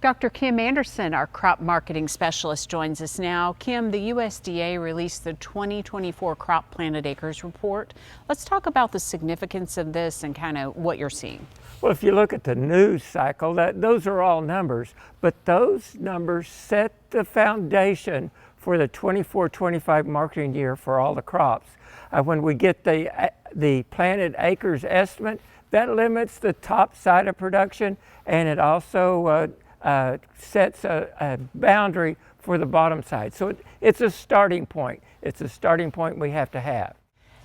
Dr. Kim Anderson, our crop marketing specialist, joins us now. Kim, the USDA released the 2024 crop planted acres report. Let's talk about the significance of this and kind of what you're seeing. Well, if you look at the news cycle, those are all numbers, but those numbers set the foundation for the 24-25 marketing year for all the crops. When we get the planted acres estimate, that limits the top side of production, and it also sets a boundary for the bottom side. So it's a starting point. It's a starting point we have to have.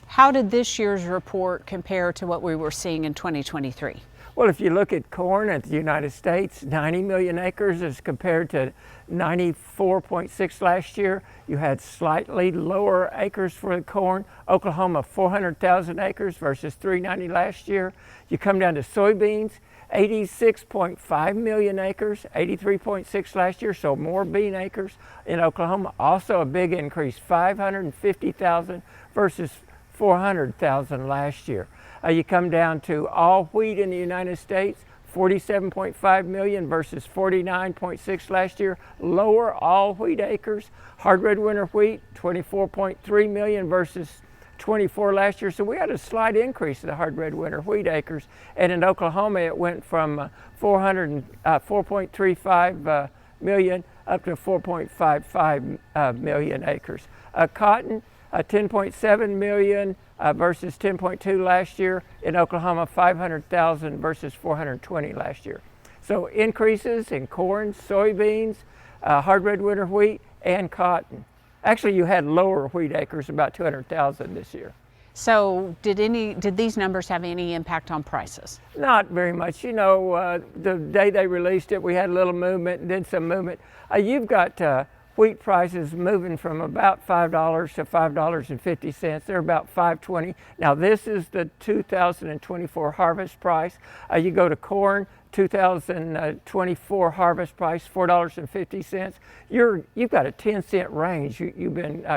How did this year's report compare to what we were seeing in 2023? Well, if you look at corn at the United States, 90 million acres as compared to 94.6 last year. You had slightly lower acres for the corn. Oklahoma, 400,000 acres versus 390 last year. You come down to soybeans, 86.5 million acres, 83.6 last year, so more bean acres in Oklahoma. Also a big increase, 550,000 versus 400,000 last year. You come down to all wheat in the United States, 47.5 million versus 49.6 last year. Lower all wheat acres. Hard red winter wheat, 24.3 million versus 24 last year. So we had a slight increase in the hard red winter wheat acres. And in Oklahoma, it went from 4.35 million up to 4.55 million acres. Cotton, 10.7 million versus 10.2 last year. In Oklahoma, 500,000 versus 420 last year. So increases in corn, soybeans, hard red winter wheat, and cotton. Actually, you had lower wheat acres, about 200,000 this year. So did these numbers have any impact on prices? Not very much. You know, the day they released it, we had a little movement and then some movement. You've got wheat prices moving from about $5 to $5.50. They're about $5.20. Now this is the 2024 harvest price. You go to corn, 2024 harvest price, $4.50. You've got a 10-cent range.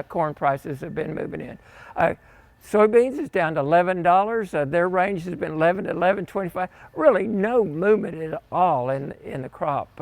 Corn prices have been moving in. Soybeans is down to $11. Their range has been 11 to 11.25. Really no movement at all in the crop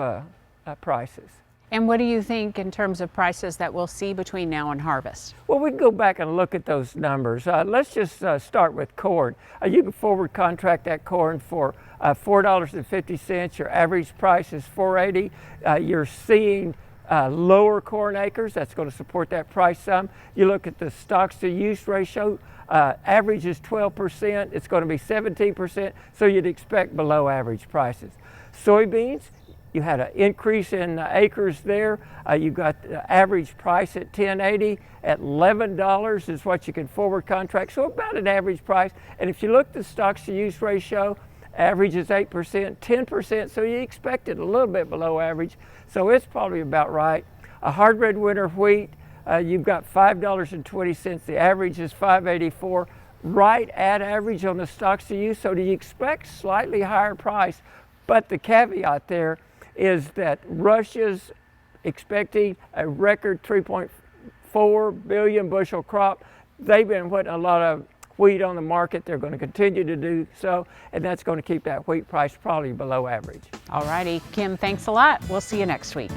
prices. And what do you think in terms of prices that we'll see between now and harvest? Well, we can go back and look at those numbers. Let's just start with corn. You can forward contract that corn for $4.50. Your average price is $4.80. You're seeing lower corn acres. That's going to support that price some. You look at the stocks to use ratio. Average is 12%. It's going to be 17%. So you'd expect below average prices. Soybeans, you had an increase in acres there. You got the average price at $10.80. At $11 is what you can forward contract. So about an average price. And if you look at the stocks to use ratio, average is 8%, 10%. So you expect it a little bit below average. So it's probably about right. A hard red winter wheat, you've got $5.20. The average is $5.84. Right at average on the stocks to use. So do you expect slightly higher price? But the caveat there is that Russia's expecting a record 3.4 billion bushel crop. They've been putting a lot of wheat on the market. They're going to continue to do so, and that's going to keep that wheat price probably below average. All righty, Kim, thanks a lot. We'll see you next week.